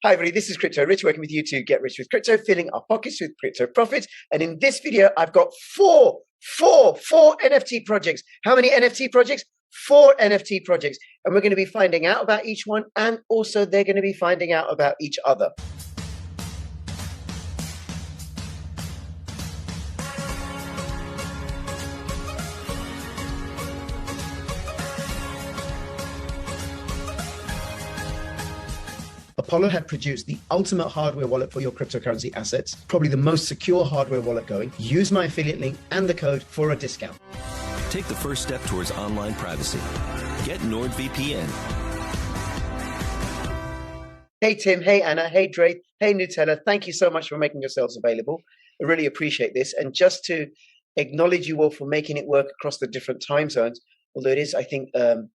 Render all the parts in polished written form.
Hi everybody, this is Crypto Rich, working with you to get rich with crypto, filling our pockets with crypto profits. And in this video, I've got four NFT projects. How many NFT projects? 4 NFT projects. And we're going to be finding out about each one, and also they're going to be finding out about each other. Apollo had produced the ultimate hardware wallet for your cryptocurrency assets, probably the most secure hardware wallet going. Use my affiliate link and the code for a discount. Take the first step towards online privacy. Get NordVPN. Hey Tim, hey Anna, hey Dre, hey Nutella, thank you so much for making yourselves available. I really appreciate this. And just to acknowledge you all for making it work across the different time zones, although it is, I think,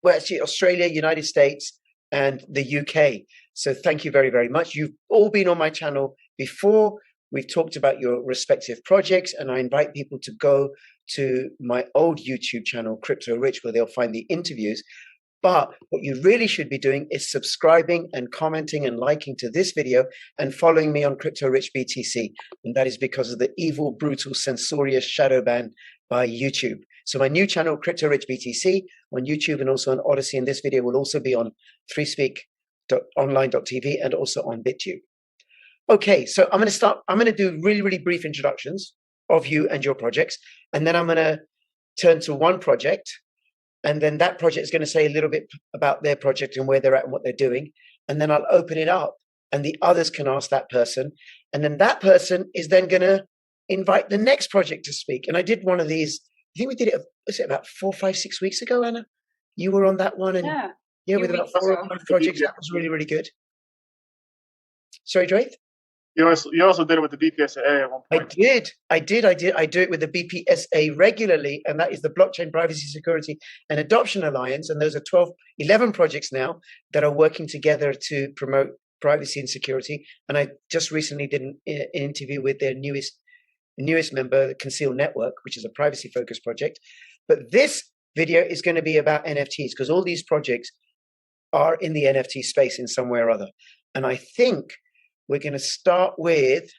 actually Australia, United States, and the UK. So thank you very, very much. You've all been on my channel before. We've talked about your respective projects, and I invite people to go to my old YouTube channel, Crypto Rich, where they'll find the interviews. But what you really should be doing is subscribing and commenting and liking to this video and following me on Crypto Rich BTC. And that is because of the evil, brutal, censorious shadow ban by YouTube. So my new channel, Crypto Rich BTC, on YouTube and also on Odyssey, and this video will also be on freespeak.online.tv and also on BitTube. Okay, so I'm going to do really, really brief introductions of you and your projects, and then I'm going to turn to one project, and then that project is going to say a little bit about their project and where they're at and what they're doing, and then I'll open it up, and the others can ask that person, and then that person is then going to invite the next project to speak. And I did one of these, I think we did it, was it about 4, 5, 6 weeks ago, Anna? You were on that one, and yeah, with about 4 or 5 projects. That was really, really good. Sorry, Dre? You also did it with the BPSA at one point. I did. I do it with the BPSA regularly, and that is the Blockchain Privacy, Security and Adoption Alliance. And those are 11 projects now that are working together to promote privacy and security. And I just recently did an interview with their newest member, the Conceal Network, which is a privacy-focused project. But this video is going to be about NFTs, because all these projects are in the NFT space in some way or other. And I think we're going to start with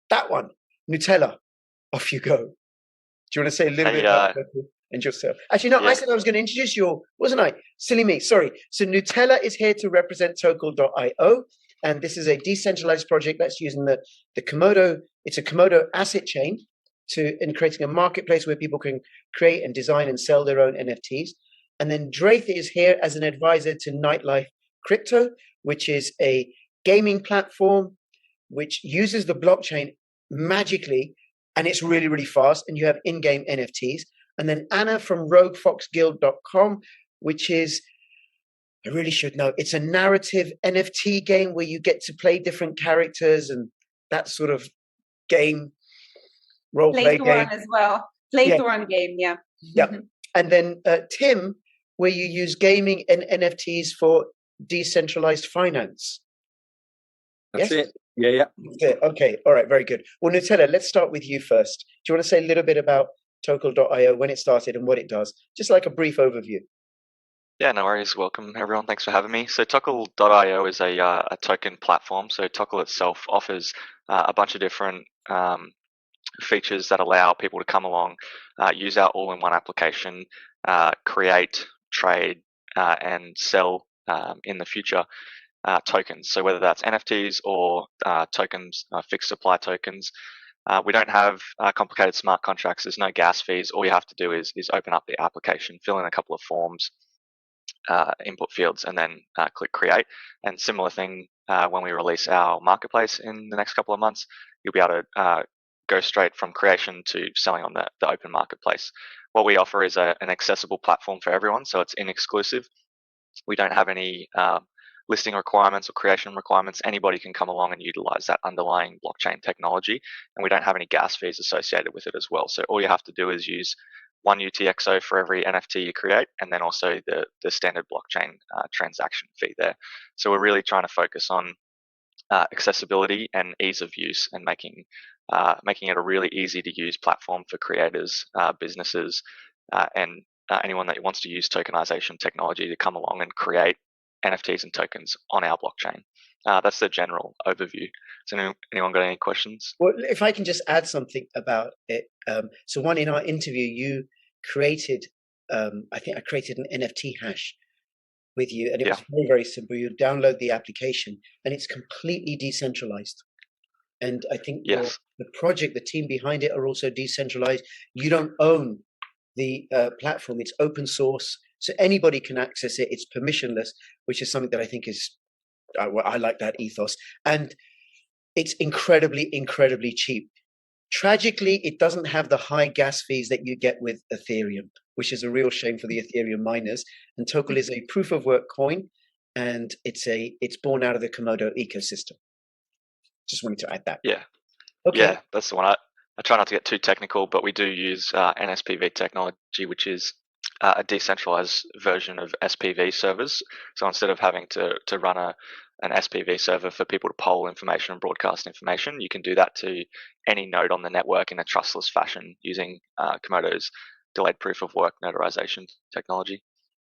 that one, Nutella. Off you go. Do you want to say a little bit about Nutella and yourself? Actually, no, yeah. I said I was going to introduce you, wasn't I? Silly me, sorry. So Nutella is here to represent Tokel.io, and this is a decentralized project that's using the Komodo. It's a Komodo asset chain in creating a marketplace where people can create and design and sell their own NFTs. And then Draith is here as an advisor to Nightlife Crypto, which is a gaming platform which uses the blockchain magically, and it's really, really fast, and you have in-game NFTs. And then Anna from roguefoxguild.com, which is, I really should know, it's a narrative NFT game where you get to play different characters and that sort of game, role-play game. As well. Play-to-run game, yeah. Yeah. And then Tim, where you use gaming and NFTs for decentralized finance. That's it. Yeah. Okay. All right. Very good. Well, Nutella, let's start with you first. Do you want to say a little bit about Tokel.io, when it started and what it does? Just like a brief overview. Yeah, no worries. Welcome, everyone. Thanks for having me. So Tokel.io is a token platform. So Tokel itself offers a bunch of different features that allow people to come along, use our all-in-one application, create, trade, and sell in the future tokens. So whether that's NFTs or tokens, fixed supply tokens. We don't have complicated smart contracts. There's no gas fees. All you have to do is open up the application, fill in a couple of forms, input fields, and then click create. And similar thing when we release our marketplace in the next couple of months, you'll be able to go straight from creation to selling on the open marketplace. What we offer is an accessible platform for everyone, so it's inexclusive. We don't have any listing requirements or creation requirements. Anybody can come along and utilize that underlying blockchain technology, and we don't have any gas fees associated with it as well. So all you have to do is use 1 UTXO for every NFT you create, and then also the standard blockchain transaction fee there. So we're really trying to focus on accessibility and ease of use, and making it a really easy to use platform for creators, businesses, and anyone that wants to use tokenization technology to come along and create NFTs and tokens on our blockchain. that's the general overview. So anyone got any questions? Well, if I can just add something about it. So one, in our interview, you created, I think I created an NFT hash with you, and it was very, very simple. You download the application and it's completely decentralized. And I think the project, the team behind it are also decentralized. You don't own the platform. It's open source, so anybody can access it. It's permissionless, which is something that I think is, I like that ethos. And it's incredibly, incredibly cheap. Tragically, it doesn't have the high gas fees that you get with Ethereum, which is a real shame for the Ethereum miners. And Tokel is a proof of work coin, and it's born out of the Komodo ecosystem. Just wanted to add that. Yeah. Okay. Yeah, that's the one. I try not to get too technical, but we do use NSPV technology, which is a decentralized version of SPV servers. So instead of having to run an SPV server for people to poll information and broadcast information, you can do that to any node on the network in a trustless fashion using Komodo's delayed proof of work notarization technology.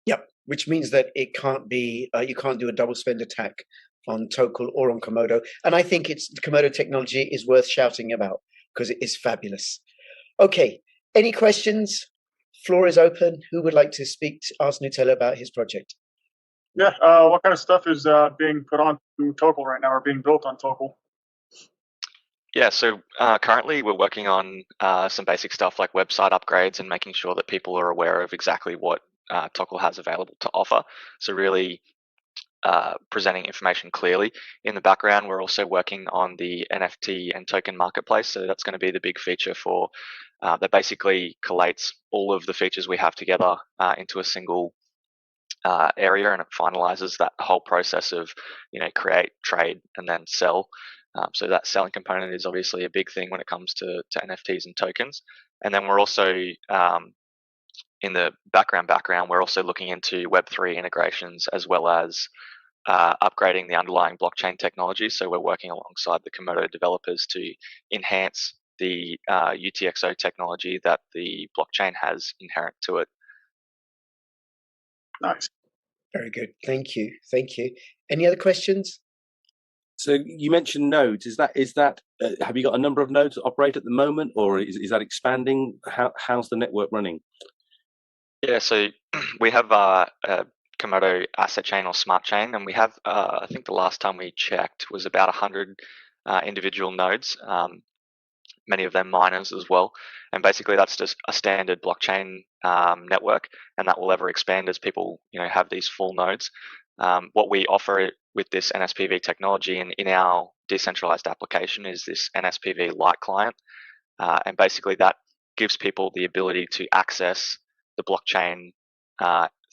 Yep, which means that it can't be, you can't do a double spend attack on Tokel or on Komodo. And I think Komodo technology is worth shouting about because it is fabulous. Okay, any questions? Floor is open. Who would like to ask Nutella about his project? Yeah, what kind of stuff is being put on to Tokel right now, or being built on Tokel? Yeah, so currently we're working on some basic stuff like website upgrades and making sure that people are aware of exactly what Tokel has available to offer. So really presenting information clearly. In the background, we're also working on the NFT and token marketplace. So that's going to be the big feature for that basically collates all of the features we have together into a single area, and it finalizes that whole process of, create, trade, and then sell. So that selling component is obviously a big thing when it comes to NFTs and tokens. And then we're also in the background, we're also looking into Web3 integrations as well as upgrading the underlying blockchain technology. So we're working alongside the Komodo developers to enhance the UTXO technology that the blockchain has inherent to it. Nice. Very good. Thank you. Thank you. Any other questions? So you mentioned nodes. Is that have you got a number of nodes that operate at the moment, or is that expanding? How's the network running? Yeah, so we have a Komodo asset chain or smart chain, and we have I think the last time we checked was about 100 individual nodes, many of them miners as well. And basically that's just a standard blockchain network, and that will ever expand as people have these full nodes. What we offer with this NSPV technology and in our decentralized application is this NSPV Lite client, and basically that gives people the ability to access the blockchain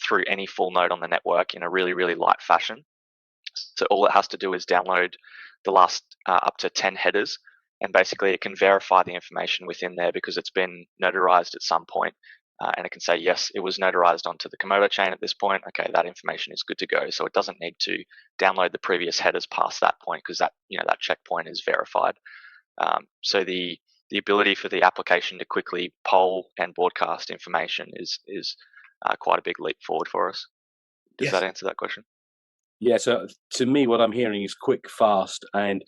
through any full node on the network in a really, really light fashion. So all it has to do is download the last up to 10 headers, and basically it can verify the information within there because it's been notarized at some point. And it can say, yes, it was notarized onto the Komodo chain at this point. Okay, that information is good to go. So it doesn't need to download the previous headers past that point because that that checkpoint is verified. So the ability for the application to quickly poll and broadcast information is quite a big leap forward for us. Does that answer that question? Yeah. So to me, what I'm hearing is quick, fast, and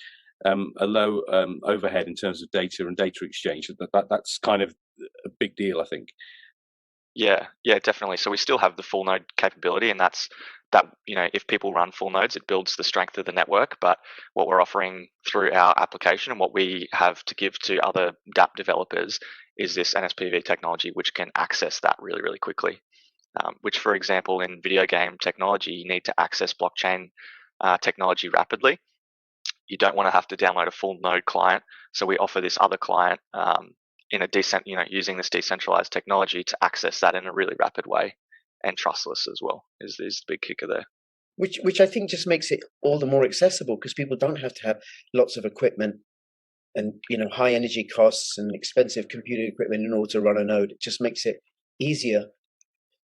a low overhead in terms of data and data exchange. That's kind of a big deal, I think. Yeah, definitely. So we still have the full node capability, and that's if people run full nodes, it builds the strength of the network. But what we're offering through our application and what we have to give to other dApp developers is this NSPV technology, which can access that really, really quickly. Which, for example, in video game technology, you need to access blockchain technology rapidly. You don't want to have to download a full node client, so we offer this other client in a using this decentralized technology to access that in a really rapid way, and trustless as well is the big kicker there. Which I think just makes it all the more accessible because people don't have to have lots of equipment and high energy costs and expensive computer equipment in order to run a node. It just makes it easier,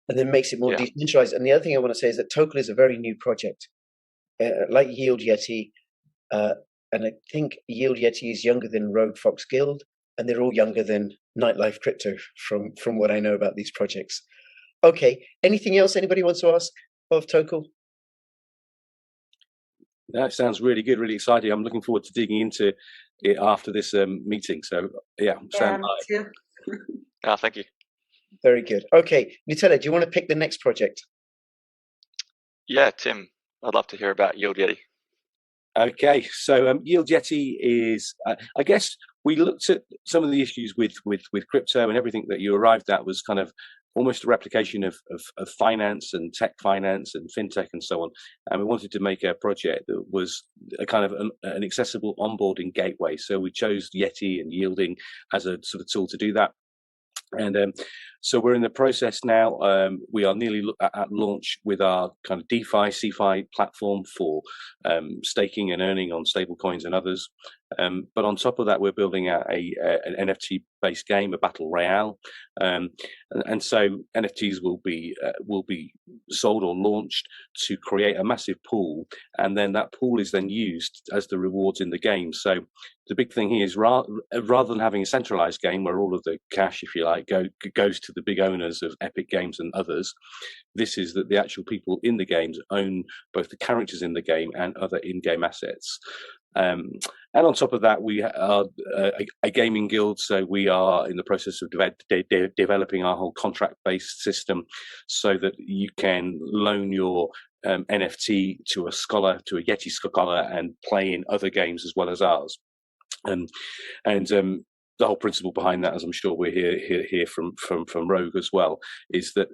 and then makes it more decentralized. And the other thing I want to say is that Tokel is a very new project, like Yield Yeti, and I think Yield Yeti is younger than Rogue Fox Guild. And they're all younger than Nightlife Crypto from what I know about these projects. Okay, anything else anybody wants to ask of Tokel? That sounds really good, really exciting. I'm looking forward to digging into it after this meeting. So stand by. Me too. Thank you. Very good. Okay, Nutella, do you want to pick the next project? Yeah, Tim, I'd love to hear about Yield Yeti. Okay, so Yield Yeti is, I guess we looked at some of the issues with crypto, and everything that you arrived at was kind of almost a replication of finance and tech finance and fintech and so on. And we wanted to make a project that was a kind of an accessible onboarding gateway. So we chose Yeti and yielding as a sort of tool to do that. And so we're in the process now. We are nearly at launch with our kind of DeFi, CeFi platform for staking and earning on stable coins and others. But on top of that, we're building out an NFT-based game, a battle royale, and so NFTs will be sold or launched to create a massive pool, and then that pool is then used as the rewards in the game. So the big thing here is rather than having a centralized game where all of the cash, if you like, goes to the big owners of Epic Games and others, this is that the actual people in the games own both the characters in the game and other in-game assets. And on top of that, we are a gaming guild, so we are in the process of developing our whole contract-based system so that you can loan your NFT to a scholar, to a Yeti scholar, and play in other games as well as ours. The whole principle behind that, as I'm sure we'll hear from Rogue as well, is that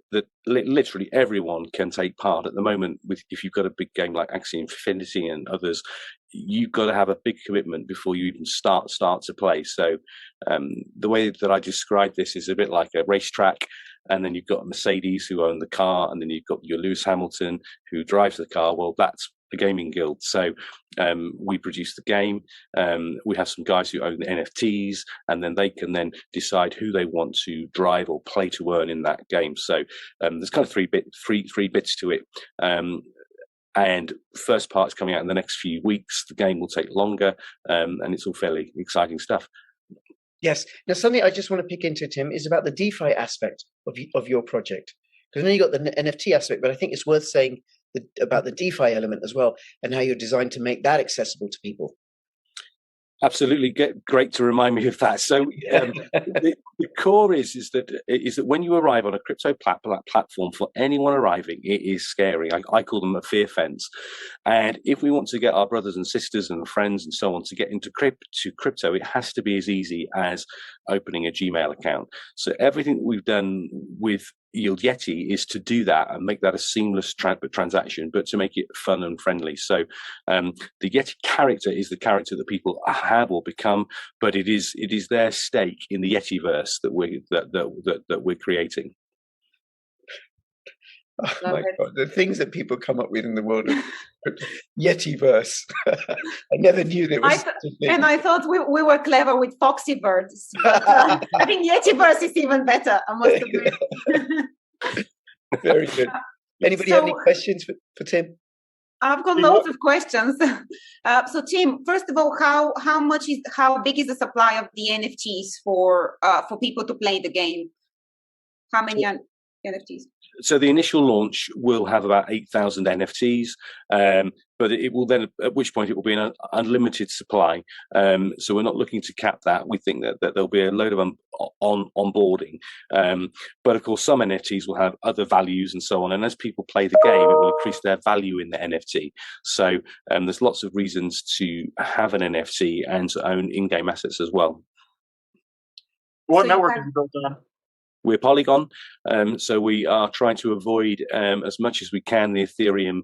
literally everyone can take part. At the moment, if you've got a big game like Axie Infinity and others, you've got to have a big commitment before you even start to play. So the way that I describe this is a bit like a racetrack, and then you've got Mercedes who own the car, and then you've got your Lewis Hamilton who drives the car. Well, that's a gaming guild. So we produce the game. We have some guys who own the NFTs, and then they can then decide who they want to drive or play to earn in that game. So there's kind of three bits to it. And first part's coming out in the next few weeks. The game will take longer, and it's all fairly exciting stuff. Yes. Now, something I just want to pick into, Tim, is about the DeFi aspect of your project. Because I know you got the NFT aspect, but I think it's worth saying about the DeFi element as well, and how you're designed to make that accessible to people. Absolutely, great to remind me of that. So the core is that when you arrive on a crypto platform, for anyone arriving, it is scary. I call them a fear fence. And if we want to get our brothers and sisters and friends and so on to get into crypto, it has to be as easy as opening a Gmail account. So everything that we've done with Yield Yeti is to do that and make that a seamless transaction, but to make it fun and friendly. So the Yeti character is the character that people have or become, but it is their stake in the Yetiverse that we're creating. Oh my God, the things that people come up with in the world of Yetiverse. I never knew there was such a thing. And I thought we were clever with Foxyverse. But, I think Yetiverse is even better, I must admit. Very good. Anybody have any questions for Tim? I've got loads of questions. So Tim, first of all, how big is the supply of the NFTs for people to play the game? How many NFTs? So the initial launch will have about 8,000 NFTs, but it will then, at which point it will be an unlimited supply. So we're not looking to cap that. We think that there'll be a load of onboarding. But of course, some NFTs will have other values and so on. And as people play the game, it will increase their value in the NFT. So there's lots of reasons to have an NFT and to own in-game assets as well. What network have you built on? We're Polygon, so we are trying to avoid as much as we can the Ethereum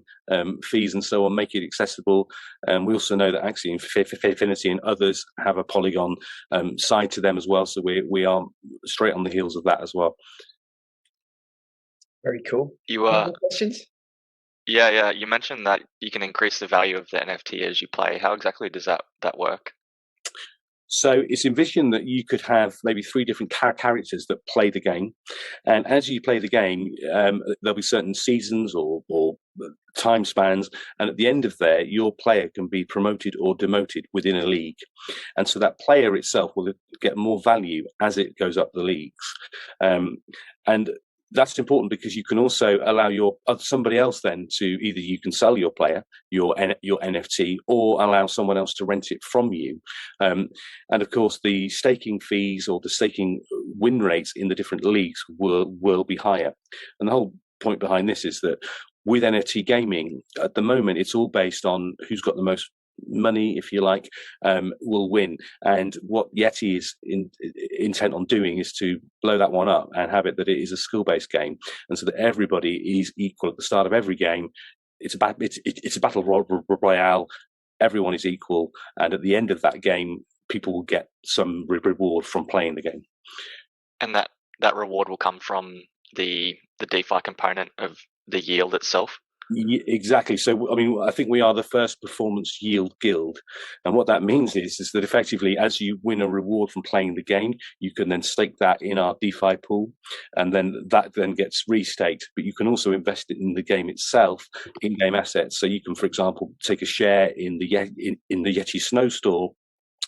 fees and so on, make it accessible. We also know that Axie Infinity and others have a Polygon side to them as well, so we are straight on the heels of that as well. Very cool. You Any questions? Yeah. You mentioned that you can increase the value of the NFT as you play. How exactly does that work? So it's envisioned that you could have maybe 3 different characters that play the game. And as you play the game, there'll be certain seasons or time spans. And at the end of there, your player can be promoted or demoted within a league. And so that player itself will get more value as it goes up the leagues. And that's important because you can also allow somebody else then to either you can sell your player, your NFT, or allow someone else to rent it from you. And of course, the staking fees or the staking win rates in the different leagues will be higher. And the whole point behind this is that with NFT gaming, at the moment, it's all based on who's got the most money, if you like, will win. And what Yeti is intent on doing is to blow that one up and have it that it is a skill-based game, and so that everybody is equal at the start of every game. It's a battle royale. Everyone is equal, and at the end of that game, people will get some reward from playing the game. And that reward will come from the DeFi component of the yield itself. Exactly. So, I mean, I think we are the first performance yield guild. And what that means is that effectively, as you win a reward from playing the game, you can then stake that in our DeFi pool, and then that then gets restaked. But you can also invest it in the game itself, in-game assets. So you can, for example, take a share in the Yeti Snow Store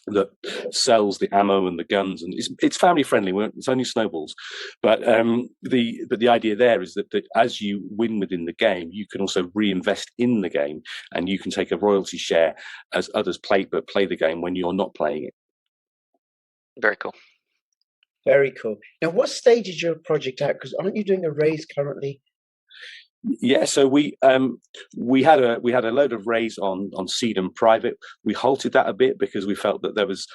that sells the ammo and the guns, and it's family friendly. It's only snowballs, but the idea there is that as you win within the game, you can also reinvest in the game, and you can take a royalty share as others play the game when you're not playing it. Very cool. Very cool. Now, what stage is your project at? Because aren't you doing a raise currently? Yeah, so we had a load of raise on seed and private. We halted that a bit because we felt that there was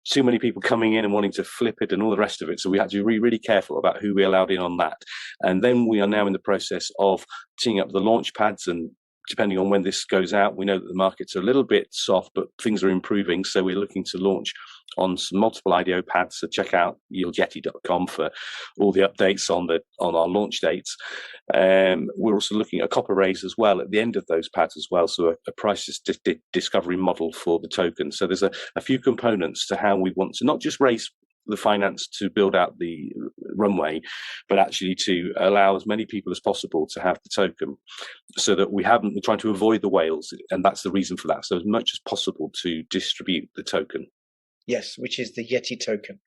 too many people coming in and wanting to flip it and all the rest of it. So we had to be really careful about who we allowed in on that. And then we are now in the process of teeing up the launch pads, and depending on when this goes out, we know that the markets are a little bit soft, but things are improving. So we're looking to launch on some multiple IDO pads. So check out yieldjeti.com for all the updates on our launch dates. We're also looking at a copper raise as well at the end of those pads as well. So a price discovery model for the token. So there's a few components to how we want to not just raise the finance to build out the runway, but actually to allow as many people as possible to have the token, so that we're trying to avoid the whales, and that's the reason for that. So as much as possible to distribute the token. Yes, which is the Yeti token.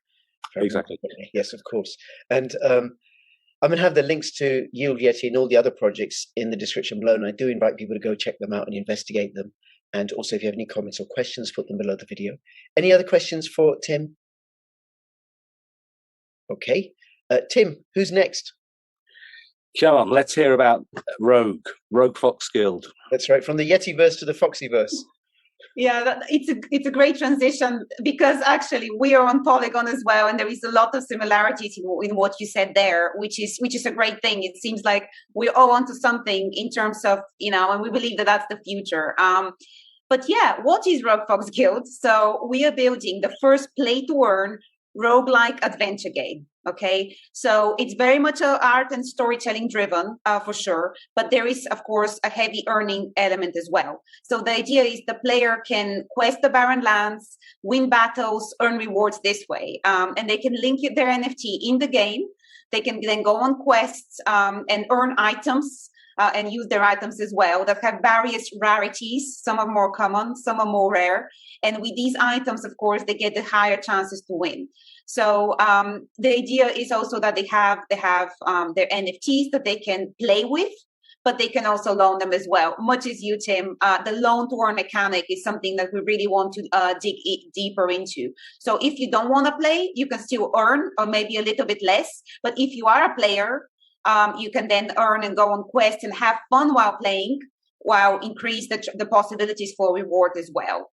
Exactly. Yes, of course. And I'm going to have the links to Yield Yeti and all the other projects in the description below, and I do invite people to go check them out and investigate them. And also, if you have any comments or questions, put them below the video. Any other questions for Tim? Okay. Tim, who's next? Come on, let's hear about Rogue Fox Guild. That's right, from the Yetiverse to the Foxyverse. Yeah, it's a great transition, because actually we are on Polygon as well, and there is a lot of similarities in what you said there, which is a great thing. It seems like we're all onto something in terms of, and we believe that that's the future. But yeah, what is Rogue Fox Guild? So we are building the first play-to-earn roguelike adventure game. Okay, so it's very much art and storytelling driven, for sure, but there is, of course, a heavy earning element as well. So the idea is the player can quest the barren lands, win battles, earn rewards this way, and they can link their NFT in the game. They can then go on quests and earn items and use their items as well that have various rarities. Some are more common, some are more rare. And with these items, of course, they get the higher chances to win. So the idea is also that they have their NFTs that they can play with, but they can also loan them as well. Much as you, Tim, the loan to earn mechanic is something that we really want to dig deeper into. So if you don't want to play, you can still earn, or maybe a little bit less. But if you are a player, you can then earn and go on quests and have fun while playing, while increase the possibilities for reward as well.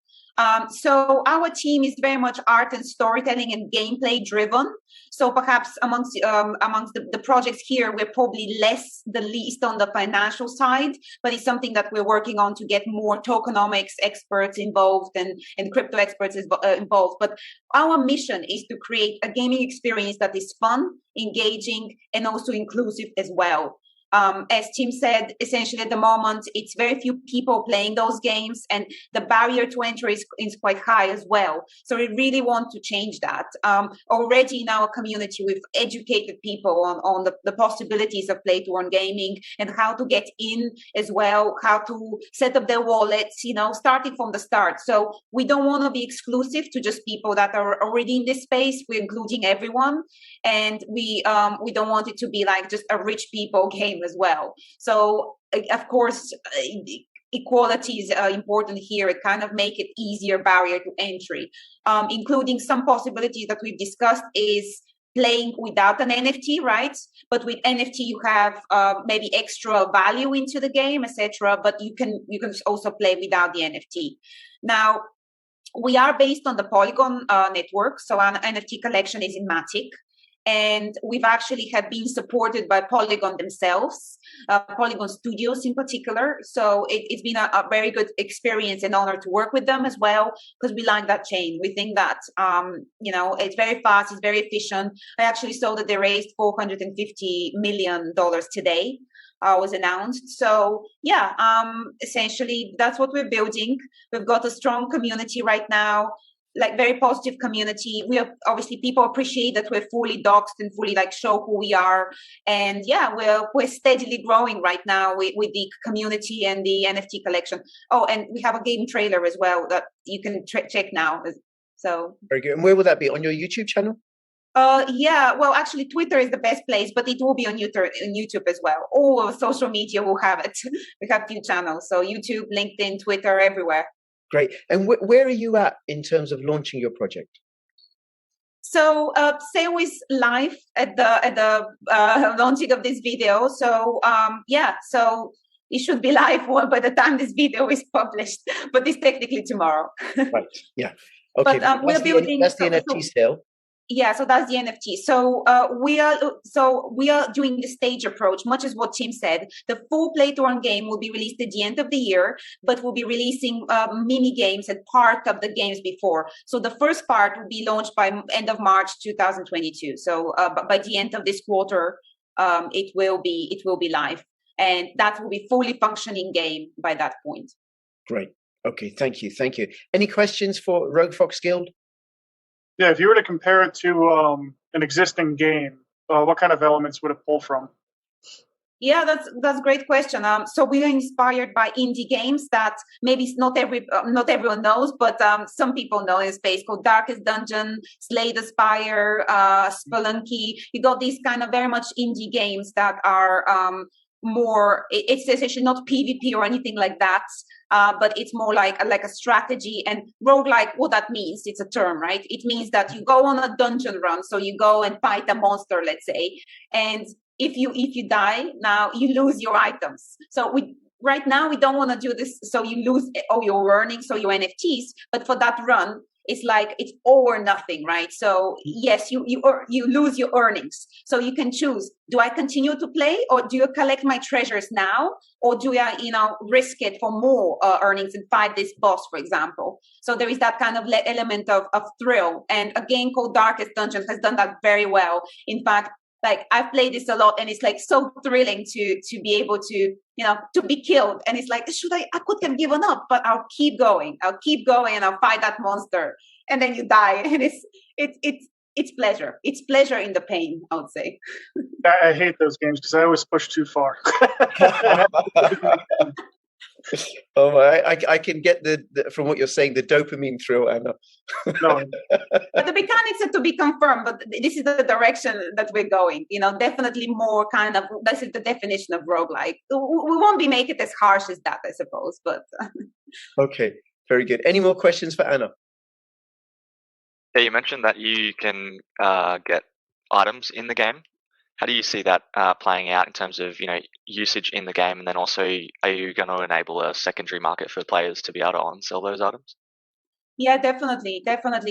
So our team is very much art and storytelling and gameplay driven. So perhaps amongst the projects here, we're probably the least on the financial side, but it's something that we're working on to get more tokenomics experts involved and crypto experts involved. But our mission is to create a gaming experience that is fun, engaging, and also inclusive as well. As Tim said, essentially at the moment, it's very few people playing those games, and the barrier to entry is quite high as well. So we really want to change that. Already in our community, we've educated people on the possibilities of play-to-earn gaming and how to get in as well, how to set up their wallets, starting from the start. So we don't want to be exclusive to just people that are already in this space. We're including everyone, and we don't want it to be like just a rich people game as well. So of course, equality is important here. It kind of make it easier barrier to entry, including some possibilities that we've discussed is playing without an NFT, right? But with NFT, you have maybe extra value into the game, etc. But you can also play without the NFT. Now, we are based on the Polygon network, so our NFT collection is in Matic. And we've actually have been supported by Polygon themselves, Polygon Studios in particular. So it's been a very good experience and honor to work with them as well, because we like that chain. We think that, it's very fast, it's very efficient. I actually saw that they raised $450 million today, was announced. So yeah, essentially that's what we're building. We've got a strong community right now, like very positive community. We have obviously people appreciate that we're fully doxed and fully show who we are. And yeah, we're steadily growing right now with the community and the NFT collection. Oh, and we have a game trailer as well that you can check now. So very good. And where will that be? On your YouTube channel? Yeah, well, actually Twitter is the best place, but it will be on YouTube as well. All of social media will have it. We have few channels. So YouTube, LinkedIn, Twitter, everywhere. Great. And where are you at in terms of launching your project? So sale is live at the launching of this video. So so it should be live by the time this video is published, but it's technically tomorrow. Right. Yeah. Okay. But we're building. That's the NFT sale. Yeah, so that's the NFT. So we are doing the stage approach, much as what Tim said. The full play-to-earn game will be released at the end of the year, but we'll be releasing mini games and part of the games before. So the first part will be launched by end of March 2022. So by the end of this quarter, it will be live, and that will be fully functioning game by that point. Great. Okay. Thank you. Any questions for Rogue Fox Guild? Yeah, if you were to compare it to an existing game, what kind of elements would it pull from? Yeah, that's a great question. So we are inspired by indie games that maybe not everyone knows, but some people know in the space, called Darkest Dungeon, Slay the Spire, Spelunky. You got these kind of very much indie games that are more. It's essentially not PvP or anything like that. But it's more like a strategy. And roguelike, what that means, it's a term, right? It means that you go on a dungeon run. So you go and fight a monster, let's say. And if you die, now you lose your items. So right now we don't want to do this. So you lose all your earnings, so your NFTs. But for that run, it's all or nothing, right? So yes, you lose your earnings. So you can choose, do I continue to play, or do you collect my treasures now, or do I risk it for more earnings and fight this boss, for example? So there is that kind of element of thrill, and a game called Darkest Dungeon has done that very well. In fact, I've played this a lot, and it's so thrilling to be able to to be killed, and it's like, I could have given up, but I'll keep going and I'll fight that monster, and then you die, and it's pleasure. It's pleasure in the pain, I would say. I hate those games because I always push too far. Oh, I can get the from what you're saying, the dopamine thrill, Anna. No. But the mechanics are to be confirmed, but this is the direction that we're going. Definitely more kind of, this is the definition of roguelike. We won't be make it as harsh as that, I suppose, but. Okay, very good. Any more questions for Anna? Yeah, you mentioned that you can get items in the game. How do you see that playing out in terms of usage in the game, and then also are you going to enable a secondary market for players to be able to on-sell those items? Yeah, definitely.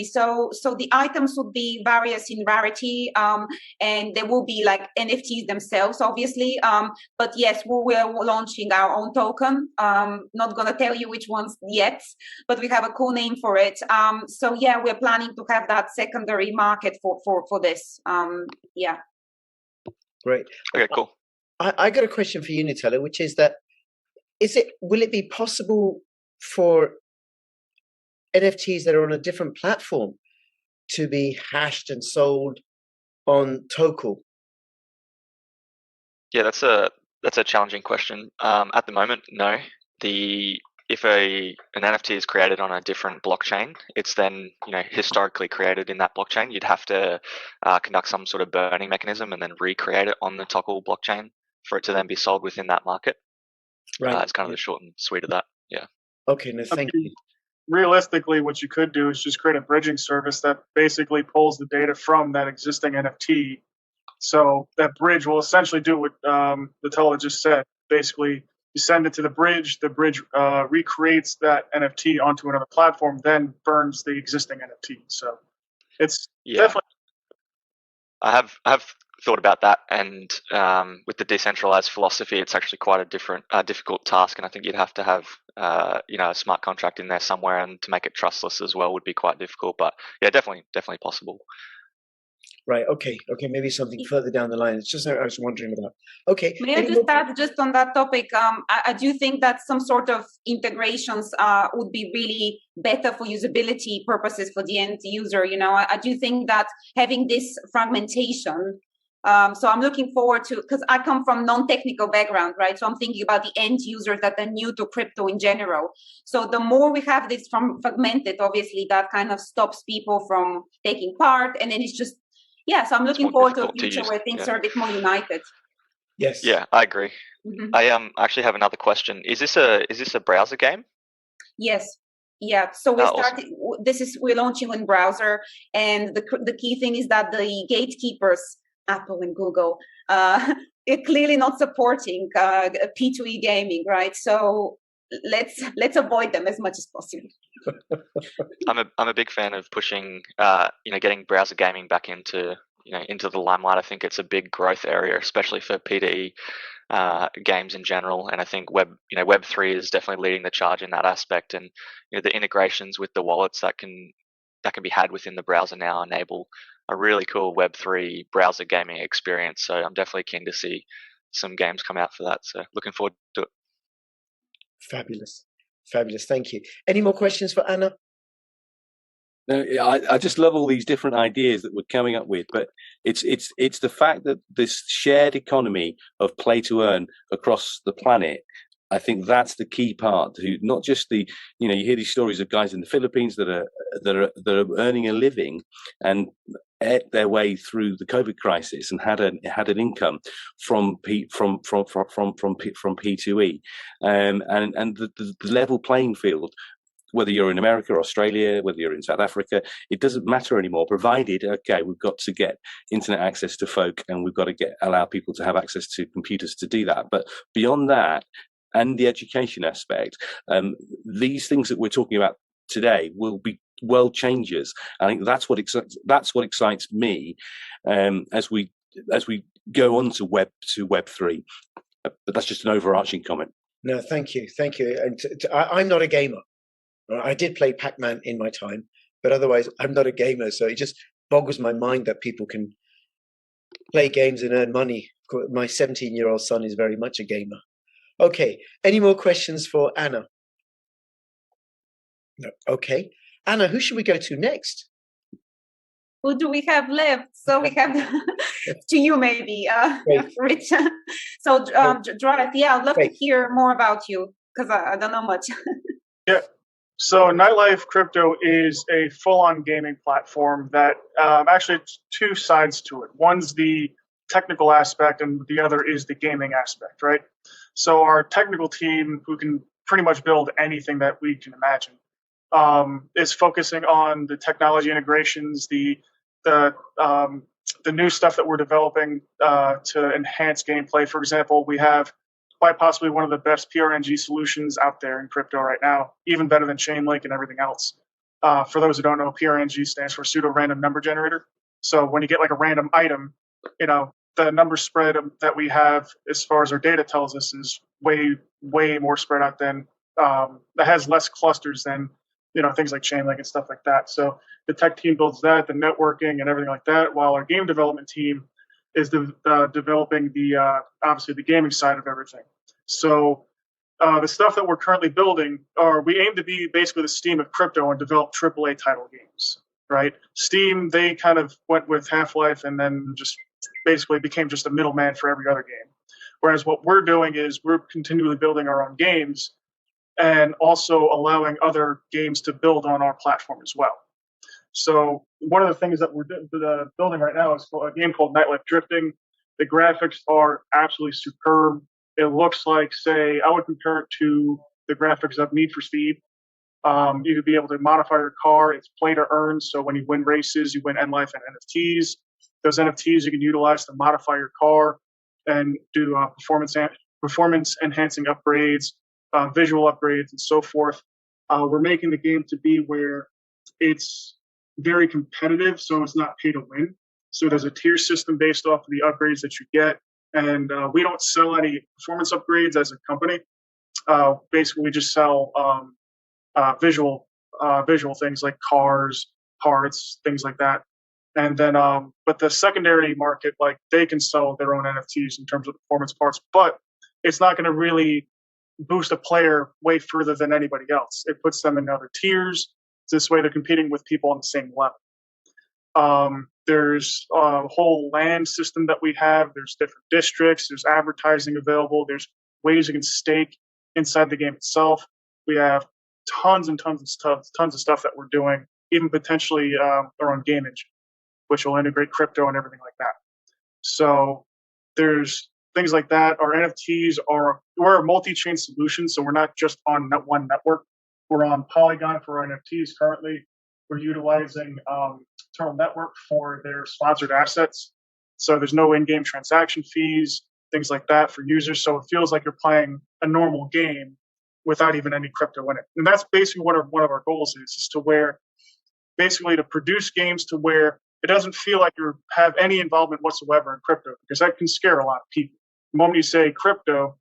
So the items would be various in rarity, and there will be NFTs themselves, obviously. But yes, we're launching our own token. Not gonna tell you which ones yet, but we have a cool name for it. So yeah, we're planning to have that secondary market for this. Yeah. Great. Okay, cool. I got a question for you, Nutella, which is that will it be possible for NFTs that are on a different platform to be hashed and sold on Tokel? Yeah, that's a challenging question. At the moment, no. If an NFT is created on a different blockchain, it's then historically created in that blockchain. You'd have to conduct some sort of burning mechanism and then recreate it on the Tokel blockchain for it to then be sold within that market. Right. It's kind of the short and sweet of that. Yeah. Okay. No, thank you. Realistically, what you could do is just create a bridging service that basically pulls the data from that existing NFT. So that bridge will essentially do what Nutella just said. Basically, you send it to the bridge recreates that NFT onto another platform, then burns the existing NFT. So it's definitely. I have thought about that, and with the decentralized philosophy, it's actually quite a difficult task, and I think you'd have to have a smart contract in there somewhere, and to make it trustless as well would be quite difficult. But yeah, definitely possible. Right. Okay. Maybe something further down the line. It's just I was wondering about. Okay. May I just add, just on that topic, I do think that some sort of integrations would be really better for usability purposes for the end user. I do think that having this fragmentation. So I'm looking forward to, because I come from non-technical background, right? So I'm thinking about the end users that are new to crypto in general. So the more we have this fragmented, obviously that kind of stops people from taking part, and then it's just. Yeah, so I'm looking forward to a future where things are a bit more united. Yes. Yeah, I agree. Mm-hmm. I actually have another question. Is this a browser game? Yes. Yeah. So we're launching in browser, and the key thing is that the gatekeepers, Apple and Google, are clearly not supporting P2E gaming, right? So let's avoid them as much as possible. I'm a big fan of pushing getting browser gaming back into the limelight. I think it's a big growth area, especially for P2E games in general, and I think Web3 is definitely leading the charge in that aspect, and the integrations with the wallets that can be had within the browser now enable a really cool Web3 browser gaming experience. So I'm definitely keen to see some games come out for that, so looking forward to it. Fabulous. Thank you. Any more questions for Anna? No, I just love all these different ideas that we're coming up with, but it's the fact that this shared economy of play to earn across the planet. I think that's the key part. Not just you hear these stories of guys in the Philippines that are earning a living and ate their way through the COVID crisis and had an income from P2E, and the level playing field. Whether you're in America or Australia, whether you're in South Africa, it doesn't matter anymore, provided, we've got to get internet access to folk, and we've got to allow people to have access to computers to do that. But beyond that, and the education aspect, these things that we're talking about today will be world changers. I think that's what excites me as we go on to Web3. But that's just an overarching comment. No, thank you. And I'm not a gamer. I did play Pac-Man in my time, but otherwise I'm not a gamer. So it just boggles my mind that people can play games and earn money. My 17-year-old son is very much a gamer. Okay. Any more questions for Anna? No. Okay. Anna, who should we go to next? Who do we have left? So we have to you, maybe, Rich. So, Drive, I'd love to hear more about you, because I don't know much. Yeah. So Nightlife Crypto is a full-on gaming platform that actually it's two sides to it. One's the technical aspect, and the other is the gaming aspect, right? So our technical team, who can pretty much build anything that we can imagine, is focusing on the technology integrations, the new stuff that we're developing to enhance gameplay. For example, we have quite possibly one of the best PRNG solutions out there in crypto right now, even better than Chainlink and everything else. For those who don't know, PRNG stands for pseudo-random number generator. So when you get like a random item, the number spread that we have as far as our data tells us is way, way more spread out than that has less clusters than things like Chainlink and stuff like that. So the tech team builds that, the networking and everything like that, while our game development team is developing the obviously the gaming side of everything. So the stuff that we're currently building, or we aim to be basically the Steam of crypto and develop AAA title games, right? Steam, they kind of went with Half-Life and then just basically became just a middleman for every other game. Whereas what we're doing is we're continually building our own games and also allowing other games to build on our platform as well. So one of the things that we're building right now is a game called Nightlife Drifting. The graphics are absolutely superb. It looks like, say, I would compare it to the graphics of Need for Speed. You could be able to modify your car. It's play to earn. So when you win races, you win NLife and NFTs. Those NFTs you can utilize to modify your car and do performance enhancing upgrades, visual upgrades, and so forth. We're making the game to be where it's very competitive, so it's not pay to win. So there's a tier system based off of the upgrades that you get. And we don't sell any performance upgrades as a company. Basically, we just sell visual things like cars, parts, things like that. And then, but the secondary market, like they can sell their own NFTs in terms of performance parts, but it's not going to really boost a player way further than anybody else. It puts them in other tiers. This way, they're competing with people on the same level. There's a whole land system that we have. There's different districts. There's advertising available. There's ways you can stake inside the game itself. We have tons and tons of stuff that we're doing, even potentially our own game engine, which will integrate crypto and everything like that. So there's things like that. Our NFTs we're a multi-chain solution, so we're not just on one network. We're on Polygon for our NFTs currently. We're utilizing Eternal Network for their sponsored assets. So there's no in-game transaction fees, things like that for users. So it feels like you're playing a normal game without even any crypto in it. And that's basically what one of our goals is to where basically to produce games to where it doesn't feel like you have any involvement whatsoever in crypto, because that can scare a lot of people. The moment you say crypto,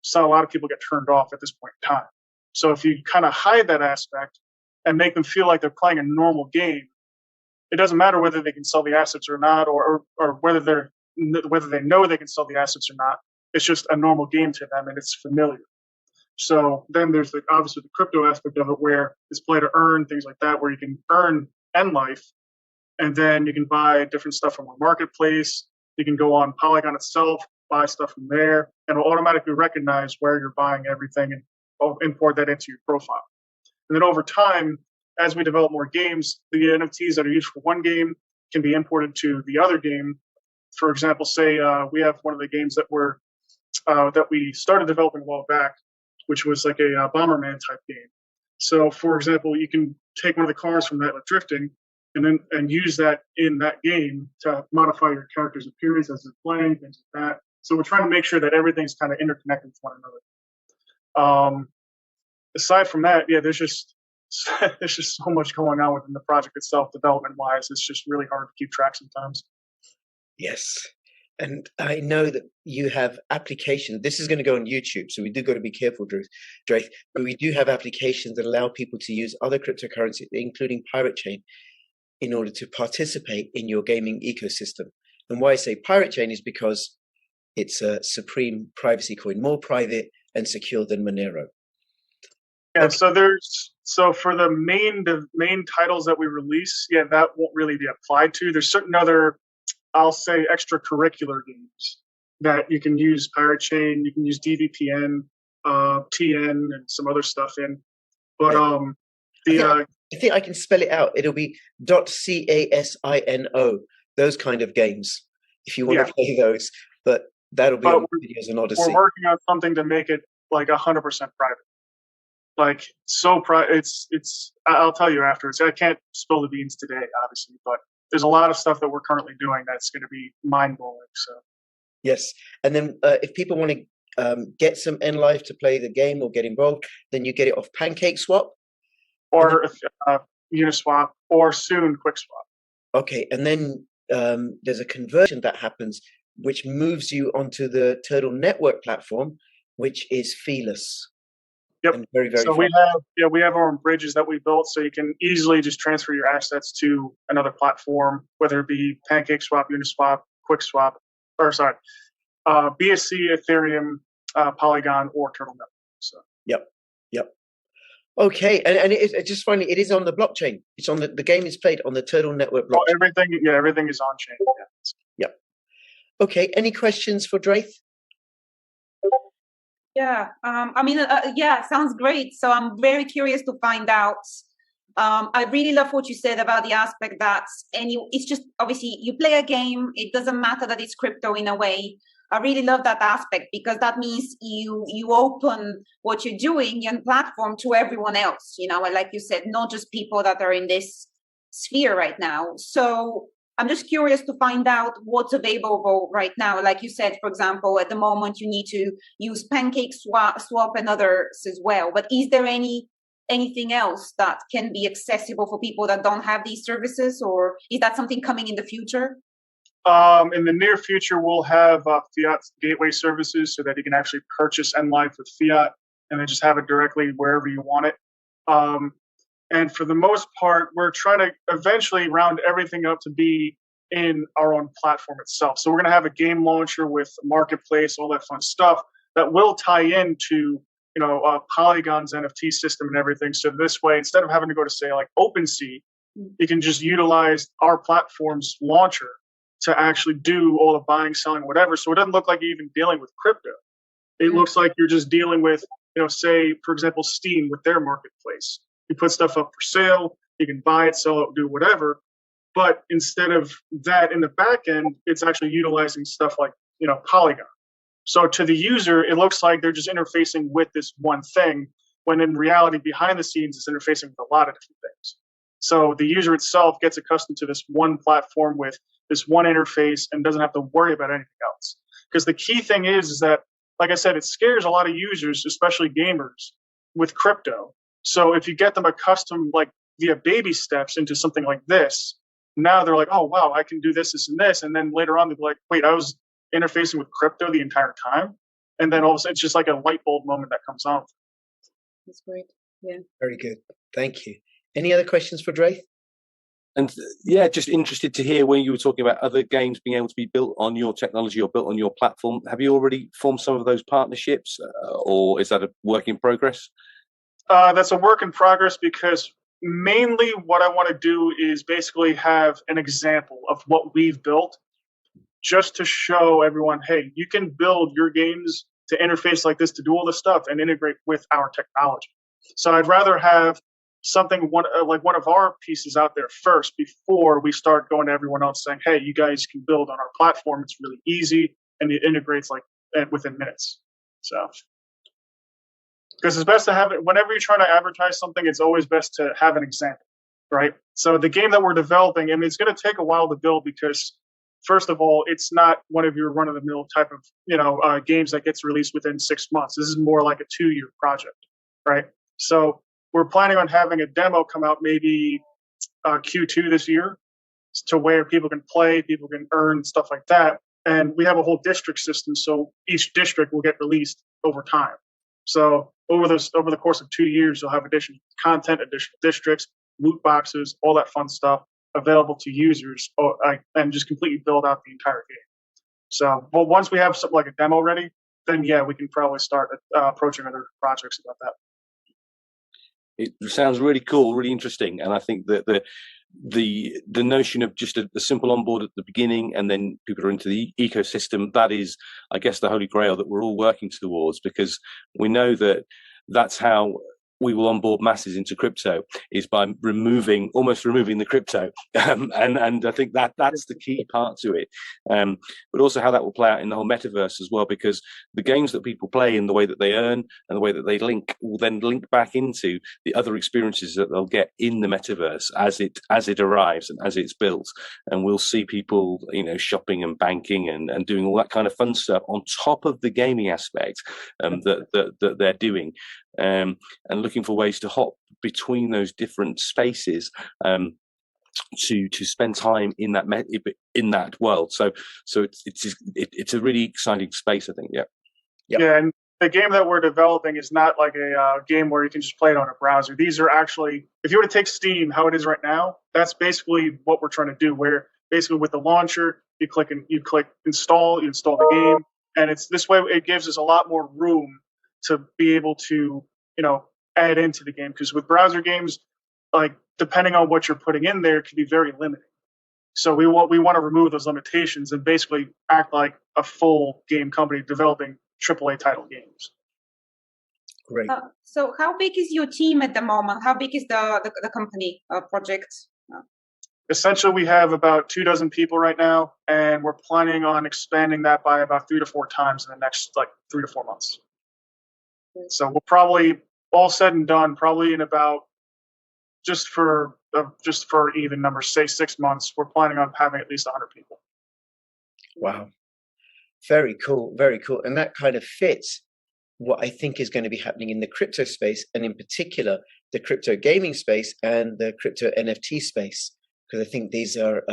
so a lot of people get turned off at this point in time. So if you kind of hide that aspect and make them feel like they're playing a normal game, it doesn't matter whether they can sell the assets or not, or whether they know they can sell the assets or not. It's just a normal game to them, and it's familiar. So then there's obviously the crypto aspect of it, where it's play to earn, things like that, where you can earn NLife, and then you can buy different stuff from our marketplace. You can go on Polygon itself, buy stuff from there, and it'll automatically recognize where you're buying everything and import that into your profile. And then over time, as we develop more games, the NFTs that are used for one game can be imported to the other game. For example, say we have one of the games that we started developing a while back, which was like a Bomberman type game. So, for example, you can take one of the cars from Nightlife Drifting and use that in that game to modify your character's appearance as they're playing, things like that. So we're trying to make sure that everything's kind of interconnected with one another. Aside from that, yeah, there's just so much going on within the project itself, development-wise. It's just really hard to keep track sometimes. Yes. And I know that you have applications. This is going to go on YouTube, so we do got to be careful, Draith. But we do have applications that allow people to use other cryptocurrencies, including Pirate Chain, in order to participate in your gaming ecosystem. And why I say Pirate Chain is because it's a supreme privacy coin, more private and secure than Monero. Yeah, okay. So for the main titles that we release, yeah, that won't really be applied to. There's certain other, I'll say, extracurricular games that you can use Pirate Chain, you can use DVPN, TN, and some other stuff in. But I think I can spell it out. It'll be .casino, those kind of games, if you want to play those. But that'll be on videos and Odyssey. We're working on something to make it like 100% private. Like so private. It's. I'll tell you afterwards. I can't spill the beans today, obviously, but there's a lot of stuff that we're currently doing that's going to be mind blowing. So yes, and then if people want to get some NLife to play the game or get involved, then you get it off PancakeSwap, or Uniswap, or soon QuickSwap. Okay, and then there's a conversion that happens, which moves you onto the Turtle Network platform, which is feeless. Yep. And very, very fast. We have our own bridges that we built, so you can easily just transfer your assets to another platform, whether it be PancakeSwap, Uniswap, QuickSwap. BSC, Ethereum, Polygon, or Turtle Network. So. Yep. Okay, and it's just finally, it is on the blockchain. It's on the game is played on the Turtle Network blockchain. Everything is on chain. Yep. Okay, any questions for Draith? Yeah, sounds great. So I'm very curious to find out. I really love what you said about the aspect that it's just obviously you play a game. It doesn't matter that it's crypto in a way. I really love that aspect because that means you open what you're doing and platform to everyone else, and like you said, not just people that are in this sphere right now. So I'm just curious to find out what's available right now. Like you said, for example, at the moment you need to use Pancake Swap and others as well. But is there anything else that can be accessible for people that don't have these services, or is that something coming in the future? In the near future, we'll have fiat gateway services so that you can actually purchase NLife with fiat and then just have it directly wherever you want it. And for the most part, we're trying to eventually round everything up to be in our own platform itself. So we're going to have a game launcher with a marketplace, all that fun stuff that will tie into Polygon's NFT system and everything. So this way, instead of having to go to say like OpenSea, you can just utilize our platform's launcher to actually do all the buying, selling, whatever. So it doesn't look like you're even dealing with crypto. It looks like you're just dealing with, say, for example, Steam with their marketplace. You put stuff up for sale, you can buy it, sell it, do whatever. But instead of that in the back end, it's actually utilizing stuff like, Polygon. So to the user, it looks like they're just interfacing with this one thing, when in reality, behind the scenes, it's interfacing with a lot of different things. So the user itself gets accustomed to this one platform with this one interface and doesn't have to worry about anything else. Because the key thing is that, like I said, it scares a lot of users, especially gamers, with crypto. So if you get them accustomed, like via baby steps, into something like this, now they're like, oh, wow, I can do this, this, and this. And then later on, they'll be like, wait, I was interfacing with crypto the entire time. And then all of a sudden, it's just like a light bulb moment that comes on. That's great. Yeah. Very good. Thank you. Any other questions for Draith? And just interested to hear when you were talking about other games being able to be built on your technology or built on your platform. Have you already formed some of those partnerships, or is that a work in progress? That's a work in progress, because mainly what I want to do is basically have an example of what we've built, just to show everyone, hey, you can build your games to interface like this, to do all this stuff and integrate with our technology. So I'd rather have something like one of our pieces out there first before we start going to everyone else saying, hey, you guys can build on our platform. It's really easy and it integrates like within minutes. So, because it's best to have it whenever you're trying to advertise something, it's always best to have an example, right? So the game that we're developing, it's going to take a while to build, because first of all, it's not one of your run-of-the-mill type of games that gets released within 6 months. This is more like a 2-year project, right? So we're planning on having a demo come out maybe Q2 this year, to where people can play, people can earn, stuff like that. And we have a whole district system, so each district will get released over time. So over the course of 2 years, you'll have additional content, additional districts, loot boxes, all that fun stuff available to users, and just completely build out the entire game. So, well, once we have something like a demo ready, then yeah, we can probably start approaching other projects about that. It sounds really cool, really interesting, and I think that the notion of just a simple onboard at the beginning, and then people are into the ecosystem, that is, I guess, the holy grail that we're all working towards, because we know that that's how we will onboard masses into crypto, is by almost removing the crypto, and I think that's the key part to it. But also how that will play out in the whole metaverse as well, because the games that people play and the way that they earn and the way that they link will then link back into the other experiences that they'll get in the metaverse as it arrives and as it's built. And we'll see people, shopping and banking and doing all that kind of fun stuff on top of the gaming aspect that they're doing. And looking for ways to hop between those different spaces to spend time in that world. So it's a really exciting space, I think. Yeah, and the game that we're developing is not like a game where you can just play it on a browser. These are actually, if you were to take Steam, how it is right now, that's basically what we're trying to do, where basically with the launcher, you click install, you install the game, and it's this way. It gives us a lot more room to be able to, add into the game, because with browser games, like depending on what you're putting in there, it can be very limiting. So we want to remove those limitations and basically act like a full game company developing AAA title games. Great. So how big is your team at the moment? How big is the company project? Essentially, we have about 24 people right now, and we're planning on expanding that by about 3 to 4 times in the next 3 to 4 months. So we'll probably, all said and done, probably in about, just for even numbers, say 6 months, we're planning on having at least 100 people. Wow. Very cool. Very cool. And that kind of fits what I think is going to be happening in the crypto space, and in particular, the crypto gaming space and the crypto NFT space, because I think these are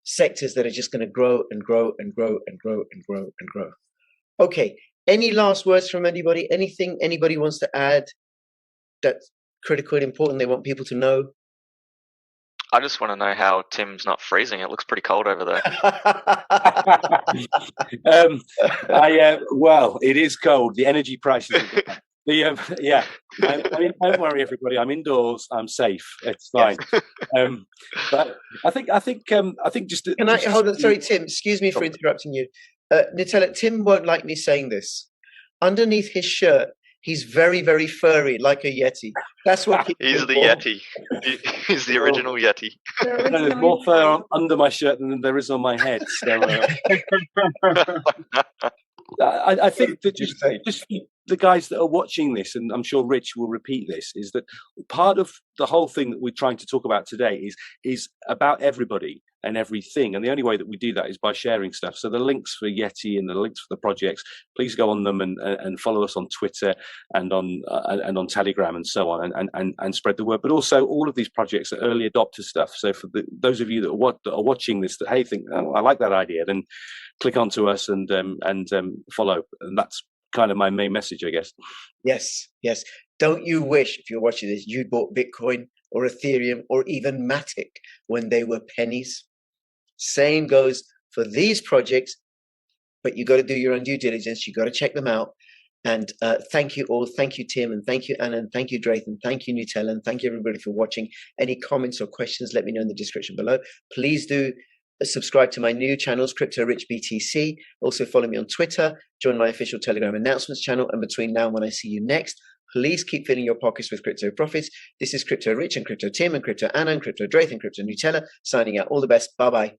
sectors that are just going to grow and grow and grow and grow and grow and grow. Okay. Any last words from anybody? Anything anybody wants to add that's critical and important they want people to know? I just want to know how Tim's not freezing. It looks pretty cold over there. Well, it is cold. The energy prices. Yeah. I mean, don't worry, everybody. I'm indoors. I'm safe. It's fine. But I think just. Can I hold on? Sorry, Tim. Excuse me for interrupting you. Nutella, Tim won't like me saying this. Underneath his shirt, he's very, very furry, like a Yeti. That's what he's the Yeti. He's the original Yeti. No, there's more fur under my shirt than there is on my head. So, I think that just the guys that are watching this, and I'm sure Rich will repeat this, is that part of the whole thing that we're trying to talk about today is about everybody and everything, and the only way that we do that is by sharing stuff. So the links for Yeti and the links for the projects, please go on them and follow us on Twitter and on Telegram and so on, and spread the word. But also, all of these projects are early adopter stuff. So for those of you that are watching this, that hey, think, oh, I like that idea, then click onto us and follow. And that's kind of my main message, I guess. Yes. Don't you wish, if you're watching this, you bought Bitcoin or Ethereum or even Matic when they were pennies? Same goes for these projects, but you got to do your own due diligence. You got to check them out. And thank you all. Thank you, Tim, and thank you, Anna, and thank you, Drath, and thank you, Nutella, and thank you, everybody, for watching. Any comments or questions, let me know in the description below. Please do subscribe to my new channels, Crypto Rich BTC. Also follow me on Twitter, join my official Telegram announcements channel, and between now and when I see you next, please keep filling your pockets with crypto profits. This is Crypto Rich and Crypto Tim and Crypto Anna and Crypto Drath and Crypto Nutella signing out. All the best. Bye-bye.